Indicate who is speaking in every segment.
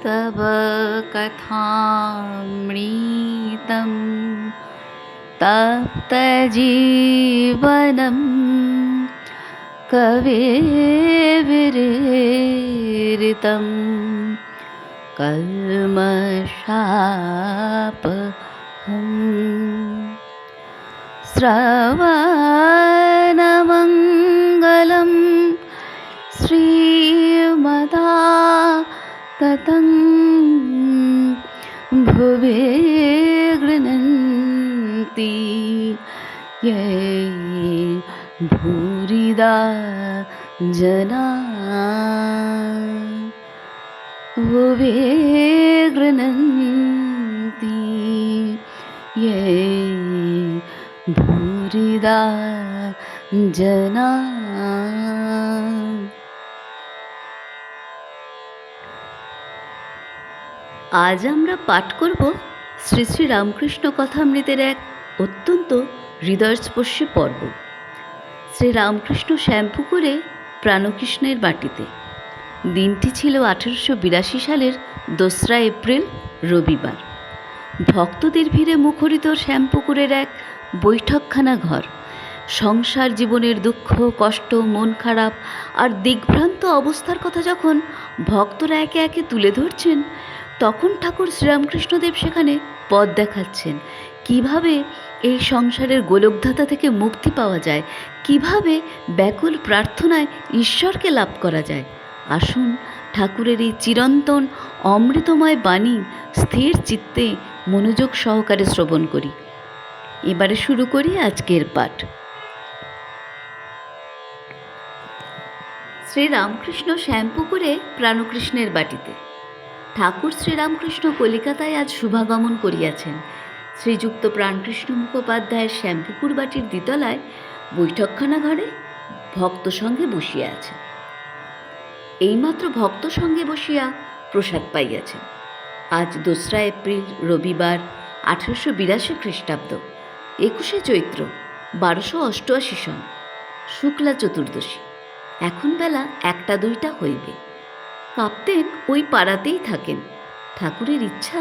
Speaker 1: तव कथामृतं तप्तजीवनं कविविरहितं कल्मषापहम् श्रवणमङ्गलं श्रीमदाततं भुवि गृह्णन्ति ये भूरिदा जना भुवि गृह्णन्ति ये भूरिदा जना। আজ আমরা পাঠ করব শ্রী শ্রী রামকৃষ্ণ কথামৃতের এক অত্যন্ত হৃদয়স্পর্শী পর্ব। শ্রী রামকৃষ্ণ শ্যামপুকুরে প্রাণকৃষ্ণের বাটিতে। দিনটি ছিল 1882 সালের 2রা এপ্রিল, রবিবার। ভক্তদের ভিড়ে মুখরিত শ্যামপুকুরের এক বৈঠকখানা ঘর। সংসার জীবনের দুঃখ, কষ্ট, মন খারাপ আর দিগ্ভ্রান্ত অবস্থার কথা যখন ভক্তরা একে একে তুলে ধরছেন, তখন ঠাকুর শ্রীরামকৃষ্ণদেব সেখানে পথ দেখাচ্ছেন। কিভাবে এই সংসারের গোলকধাতা থেকে মুক্তি পাওয়া যায়, কিভাবে ব্যাকুল প্রার্থনায় ঈশ্বরকে লাভ করা যায়। আসুন ঠাকুরের এই চিরন্তন অমৃতময় বাণী স্থির চিত্তে মনোযোগ সহকারে শ্রবণ করি। এবারে শুরু করি আজকের পাঠ। শ্রীরামকৃষ্ণ শ্যামপুকুরে প্রাণকৃষ্ণের বাটিতে। ঠাকুর শ্রীরামকৃষ্ণ কলিকাতায় আজ শুভাগমন করিয়াছেন। শ্রীযুক্ত প্রাণকৃষ্ণ মুখোপাধ্যায়ের শ্যামপুকুর বাটির দ্বিতলায় বৈঠকখানা ঘরে ভক্ত সঙ্গে বসিয়া আছেন। এইমাত্র ভক্ত সঙ্গে বসিয়া প্রসাদ পাইয়াছেন। আজ 2রা এপ্রিল, রবিবার, 1882 খ্রিস্টাব্দ, 21শে চৈত্র, 1288 সন, শুক্লা চতুর্দশী। এখন বেলা 1টা-2টা হইবে। কাপ্তেন ওই পাড়াতেই থাকেন। ঠাকুরের ইচ্ছা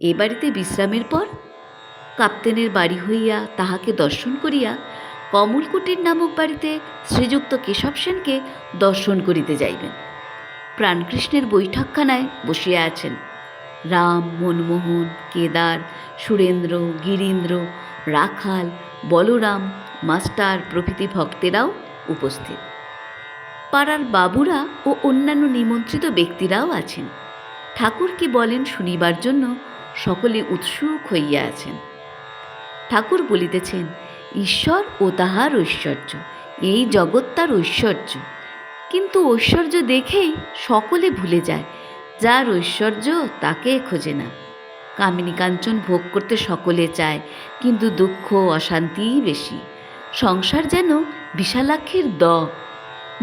Speaker 1: এ বাড়িতে বিশ্রামের পর কাপ্তেনের বাড়ি হইয়া তাহাকে দর্শন করিয়া কমলকুটির নামক বাড়িতে শ্রীযুক্ত কেশব সেনকে দর্শন করিতে যাইবেন। প্রাণকৃষ্ণের বৈঠকখানায় বসিয়া আছেন রাম, মনমোহন, কেদার, সুরেন্দ্র, গিরীন্দ্র, রাখাল, বলরাম, মাস্টার প্রভৃতি ভক্তেরাও উপস্থিত। পাড়ার বাবুরা ও অন্যান্য নিমন্ত্রিত ব্যক্তিরাও আছেন। ঠাকুর কি বলেন শুনিবার জন্য সকলে উৎসুক হইয়া আছেন। ঠাকুর বলিতেছেন, ঈশ্বর ও তাহার ঐশ্বর্য, এই জগৎ তার ঐশ্বর্য। কিন্তু ঐশ্বর্য দেখেই সকলে ভুলে যায়, যার ঐশ্বর্য তাকে খোঁজে না। কামিনী কাঞ্চন ভোগ করতে সকলে চায়, কিন্তু দুঃখ অশান্তিই বেশি। সংসার যেন বিশালাক্ষীর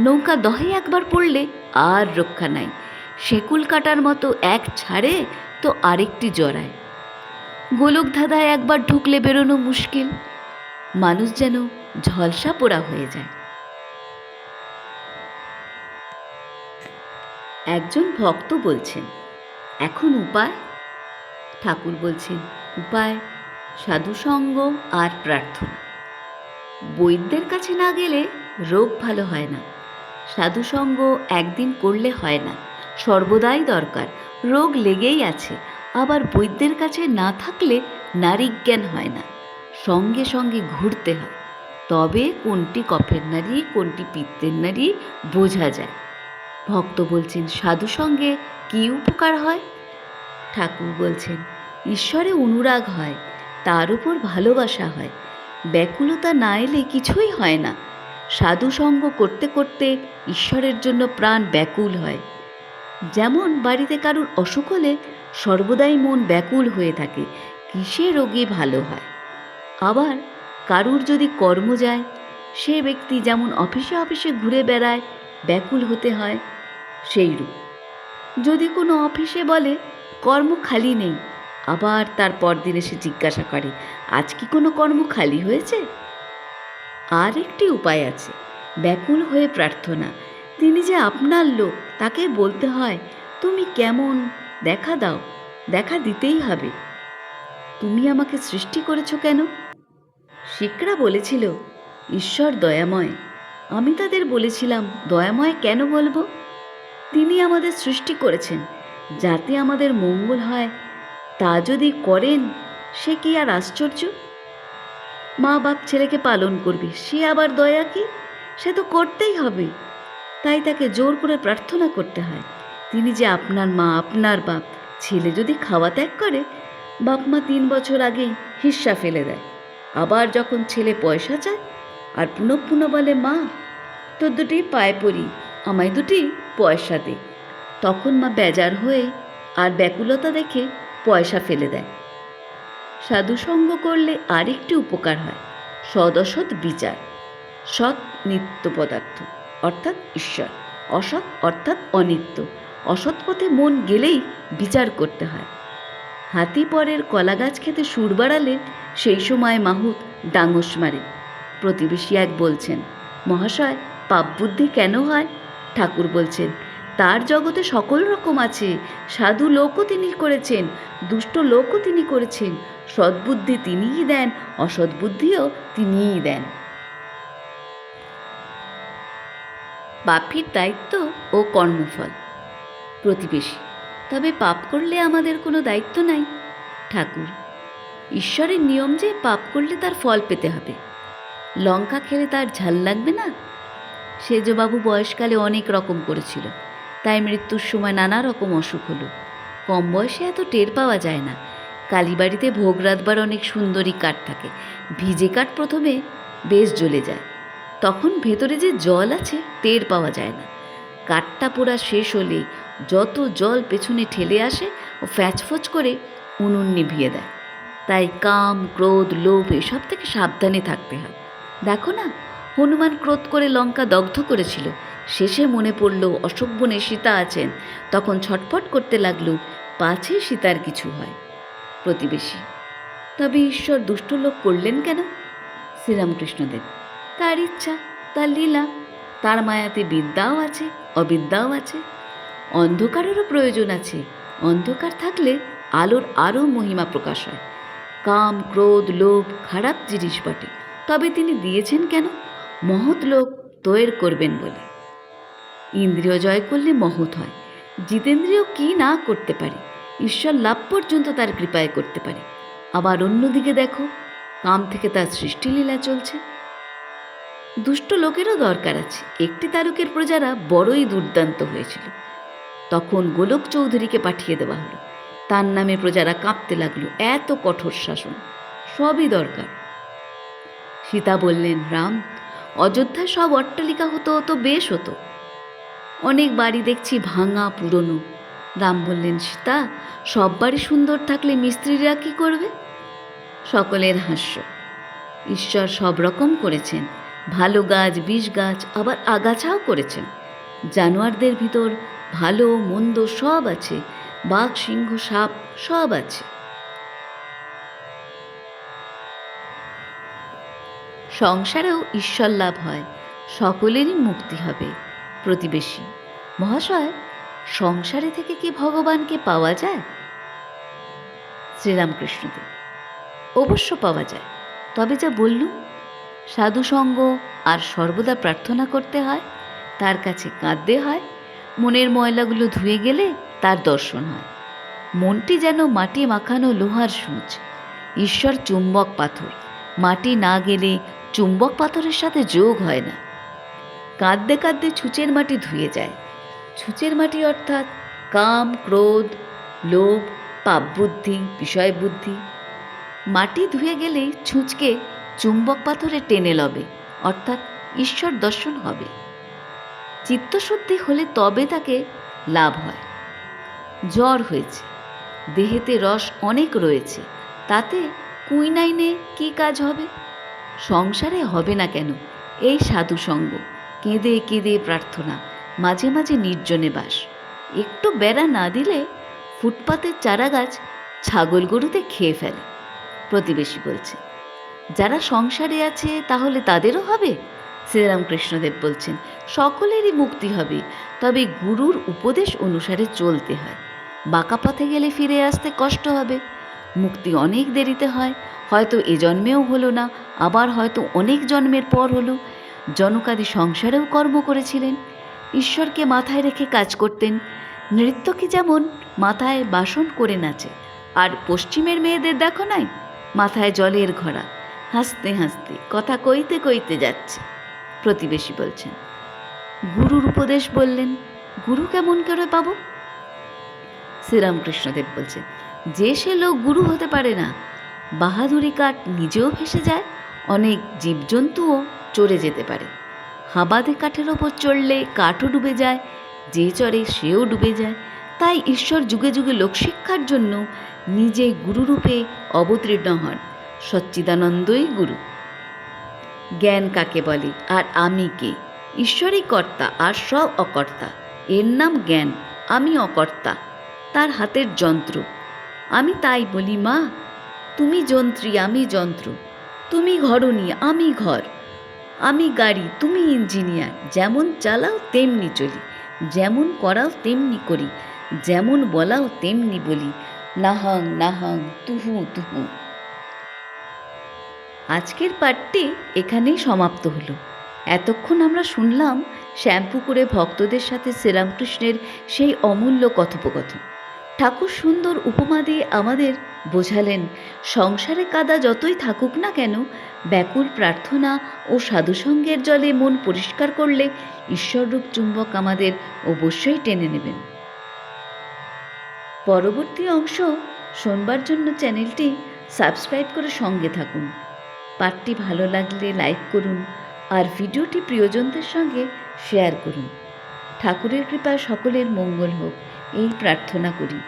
Speaker 1: নৌকা দহে একবার পড়লে আর রক্ষা নাই। শেকুল কাটার মতো এক ছাড়ে তো আরেকটি জড়ায়। গোলক ধাঁধায় একবার ঢুকলে বেরোনো মুশকিল। মানুষ যেন ঝলসা পোড়া হয়ে যায়। একজন ভক্ত বলছেন, এখন উপায়? ঠাকুর বলছেন, উপায় সাধুসঙ্গ আর প্রার্থনা। বৈদ্যের কাছে না গেলে রোগ ভালো হয় না। সাধুসঙ্গ একদিন করলে হয় না, সর্বদাই দরকার। রোগ লেগেই আছে। আবার বৈদ্যের কাছে না থাকলে নারীজ্ঞান হয় না, সঙ্গে সঙ্গে ঘুরতে হয়। তবে কোনটি কফের নারী, কোনটি পিত্তের নারী বোঝা যায়। ভক্ত বলছেন, সাধুসঙ্গে কী উপকার হয়? ঠাকুর বলছেন, ঈশ্বরে অনুরাগ হয়, তার উপর ভালোবাসা হয়। ব্যাকুলতা না এলে কিছুই হয় না। সাধুসঙ্গ করতে করতে ঈশ্বরের জন্য প্রাণ ব্যাকুল হয়। যেমন বাড়িতে কারুর অসুখ হলে সর্বদাই মন ব্যাকুল হয়ে থাকে, কিসে রোগী ভালো হয়। আবার কারুর যদি কর্ম যায়, সে ব্যক্তি যেমন অফিসে অফিসে ঘুরে বেড়ায়, ব্যাকুল হতে হয় সেইরূপ। যদি কোনো অফিসে বলে কর্ম খালি নেই, আবার তার পরদিন এসে জিজ্ঞাসা করে, আজ কি কোনো কর্ম খালি হয়েছে? আর একটি উপায় আছে, ব্যাকুল হয়ে প্রার্থনা। তিনি যে আপনার লোক, তাকে বলতে হয়, তুমি কেমন, দেখা দাও, দেখা দিতেই হবে। তুমি আমাকে সৃষ্টি করেছো কেন? শিখরা বলেছিল, ঈশ্বর দয়াময়। আমি তাদের বলেছিলাম, দয়াময় কেন বলবো? তিনি আমাদের সৃষ্টি করেছেন যাতে আমাদের মঙ্গল হয়। তা যদি করেন, সে কি আর আশ্চর্য? মা বাপ ছেলেকে পালন করবে, সে আবার দয়া কি? সে তো করতেই হবে। তাই তাকে জোর করে প্রার্থনা করতে হয়। তিনি যে আপনার মা, আপনার বাপ। ছেলে যদি খাওয়া ত্যাগ করে, বাপ মা 3 বছর আগেই হিস্সা ফেলে দেয়। আবার যখন ছেলে পয়সা চায় আর পুনঃ পুনঃ বলে, মা তোর দুটি পায়ে পড়ি, আমায় দুটি পয়সা দে, তখন মা বেজার হয়ে আর ব্যাকুলতা দেখে পয়সা ফেলে দেয়। সাধুসঙ্গ করলে আরেকটি উপকার হয়, সদ অসৎ বিচার। সৎ নিত্য পদার্থ অর্থাৎ ঈশ্বর, অসৎ অর্থাৎ অনিত্য। অসৎ পথে মন গেলেই বিচার করতে হয়। হাতি পরের কলা গাছ খেতে সুর বাড়ালে সেই সময় মাহুত ডাঙস মারে। প্রতিবেশী এক বলছেন, মহাশয় পাপ বুদ্ধি কেন হয়? ঠাকুর বলছেন, তার জগতে সকল রকম আছে। সাধু লোকও তিনি করেছেন, দুষ্ট লোকও তিনি করেছেন। সদ্বুদ্ধি তিনিই দেন, অসদ্বুদ্ধিও তিনিই দেন। পাপীর দায়িত্ব ও কর্মফল। প্রতিবেশী, তবে পাপ করলে আমাদের কোনো দায়িত্ব নাই। ঠাকুর, ঈশ্বরের নিয়ম যে পাপ করলে তার ফল পেতে হবে। লঙ্কা খেলে তার ঝাল লাগবে না? সেজবাবু বয়সকালে অনেক রকম করেছিল, তাই মৃত্যুর সময় নানা রকম অসুখ হলো। কম বয়সে এত টের পাওয়া যায় না। কালীবাড়িতে ভোগ রাতবার অনেক সুন্দরী কাঠ থাকে। ভিজে কাঠ প্রথমে বেশ জ্বলে যায়, তখন ভেতরে যে জল আছে টের পাওয়া যায় না। কাঠটা পোড়া শেষ হলে যত জল পেছনে ঠেলে আসে ও ফ্যাচফোচ করে উনুন নিভিয়ে দেয়। তাই কাম, ক্রোধ, লোভ এসব থেকে সাবধানে থাকতে হয়। দেখো না, হনুমান ক্রোধ করে লঙ্কা দগ্ধ করেছিল। শেষে মনে পড়ল অশোক বনে সীতা আছেন, তখন ছটফট করতে লাগলো, পাছে সীতার কিছু হয়। প্রতিবেশী, তবে ঈশ্বর দুষ্ট লোক করলেন কেন? শ্রীরামকৃষ্ণদেব, তার ইচ্ছা, তার লীলা। তার মায়াতে বিদ্যাও আছে, অবিদ্যাও আছে। অন্ধকারেরও প্রয়োজন আছে। অন্ধকার থাকলে আলোর আরও মহিমা প্রকাশ হয়। কাম, ক্রোধ, লোভ খারাপ জিনিস বটে, তবে তিনি দিয়েছেন কেন? মহৎ লোক তৈর করবেন বলে। ইন্দ্রিয় জয় করলে মহৎ হয়। জিতেন্দ্রিয় কি না করতে পারে, ঈশ্বর লাভ পর্যন্ত তার কৃপায় করতে পারে। আবার অন্যদিকে দেখো, কাম থেকে তার সৃষ্টিলীলা চলছে। দুষ্ট লোকেরও দরকার আছে। একটি তারকের প্রজারা বড়ই দুর্দান্ত হয়েছিল, তখন গোলক চৌধুরীকে পাঠিয়ে দেওয়া হলো। তার নামে প্রজারা কাঁপতে লাগলো। এত কঠোর শাসন, সবই দরকার। সীতা বললেন, রাম, অযোধ্যায় সব অট্টালিকা হতো তো বেশ হতো। অনেক বাড়ি দেখছি ভাঙা পুরনো। রাম বললেন, সীতা, সব বাড়ি সুন্দর থাকলে মিস্ত্রিরা কি করবে? সকলের হাস্য। ঈশ্বর সব রকম করেছেন, ভালো গাছ, বিষ গাছ, আবার আগাছাও করেছেন। জানোয়ারদের ভিতর ভালো মন্দ সব আছে, বাঘ, সিংহ, সাপ সব আছে। সংসারেও ঈশ্বর লাভ হয়, সকলেরই মুক্তি হবে। প্রতিবেশী, মহাশয়, সংসারে থেকে কি ভগবানকে পাওয়া যায়? শ্রীরামকৃষ্ণদেব, অবশ্য পাওয়া যায়, তবে যা বললুম, সাধুসঙ্গ আর সর্বদা প্রার্থনা করতে হয়, তার কাছে কাঁদতে হয়। মনের ময়লাগুলো ধুয়ে গেলে তার দর্শন হয়। মনটি যেন মাটি মাখানো লোহার সূঁচ। ঈশ্বর চুম্বক পাথর, মাটি না গেলে চুম্বক পাথরের সাথে যোগ হয় না। কাঁদতে কাঁদতে ছুঁচের মাটি ধুয়ে যায়। ছুঁচের মাটি অর্থাৎ কাম, ক্রোধ, লোভ, পাপ বুদ্ধি, বিষয় বুদ্ধি। মাটি ধুয়ে গেলেই ছুঁচকে চুম্বক পাথরে টেনে লবে, অর্থাৎ ঈশ্বর দর্শন হবে। চিত্তশুদ্ধি হলে তবে তাকে লাভ হয়। জ্বর হয়েছে, দেহেতে রস অনেক রয়েছে, তাতে কুইনাইনে কি কাজ হবে? সংসারে হবে না কেন এই সাধুসঙ্গ, কেঁদে কেঁদে প্রার্থনা, মাঝে মাঝে নির্জনে বাস। একটু বেড়া না দিলে ফুটপাতের চারা গাছ ছাগল গরুতে খেয়ে ফেলে। প্রতিবেশী বলছে, যারা সংসারে আছে তাহলে তাদেরও হবে? শ্রীরামকৃষ্ণদেব বলছেন, সকলেরই মুক্তি হবে, তবে গুরুর উপদেশ অনুসারে চলতে হয়। বাঁকা পথে গেলে ফিরে আসতে কষ্ট হবে, মুক্তি অনেক দেরিতে হয়, হয়তো এ জন্মেও হলো না, আবার হয়তো অনেক জন্মের পর হলো। জনকাদি সংসারেও কর্ম করেছিলেন, ঈশ্বরকে মাথায় রেখে কাজ করতেন। নৃত্যকে যেমন মাথায় বাসন করে নাচে, আর পশ্চিমের মেয়েদের দেখো নাই, মাথায় জলের ঘড়া, হাসতে হাসতে কথা কইতে কইতে যাচ্ছে। প্রতিবেশী বলছেন। গুরুর উপদেশ বললেন, গুরু কেমন করে পাবো? শ্রীরামকৃষ্ণদেব বলছেন, যে সে লোক গুরু হতে পারে না। বাহাদুরি কাঠ নিজেও ভেসে যায়, অনেক জীবজন্তুও চড়ে যেতে পারে। হাবাদে কাঠের ওপর চড়লে কাঠও ডুবে যায়, যে চড়ে সেও ডুবে যায়। তাই ঈশ্বর যুগে যুগে লোকশিক্ষার জন্য নিজে গুরুরূপে অবতীর্ণ হন। সচ্চিদানন্দই গুরু। জ্ঞান কাকে বলে, আর আমি কে? ঈশ্বরই কর্তা আর সব অকর্তা, এর নাম জ্ঞান। আমি অকর্তা, তার হাতের যন্ত্র। আমি তাই বলি, মা তুমি যন্ত্রী, আমি যন্ত্র। তুমি ঘরণী, আমি ঘর। আমি গাড়ি, তুমি ইঞ্জিনিয়ার। যেমন চালাও তেমনি চলি, যেমন করাও তেমনি করি, যেমন বলাও তেমনি বলি। নাহং নাহং তুহু তুহু। আজকের পাঠটি এখানেই সমাপ্ত হলো। এতক্ষণ আমরা শুনলাম শ্যামপুকুরে ভক্তদের সাথে শ্রীরামকৃষ্ণের সেই অমূল্য কথোপকথন। ঠাকুর সুন্দর উপমা দিয়ে আমাদের বোঝালেন, সংসারে কাদা যতই থাকুক না কেন, ব্যাকুল প্রার্থনা ও সাধুসঙ্গের জলে মন পরিষ্কার করলে ঈশ্বররূপ চুম্বক আমাদের অবশ্যই টেনে নেবেন। পরবর্তী অংশ শোনবার জন্য চ্যানেলটি সাবস্ক্রাইব করে সঙ্গে থাকুন। পাঠটি ভালো লাগলে লাইক করুন, আর ভিডিওটি প্রিয়জনদের সঙ্গে শেয়ার করুন। ঠাকুরের কৃপায় সকলের মঙ্গল হোক, এই প্রার্থনা করি।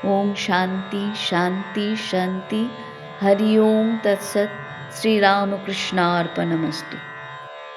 Speaker 1: ওম শান্তি শান্তি শান্তি। হরি ওম তৎসৎ। শ্রীরামকৃষ্ণার্পণমস্তু।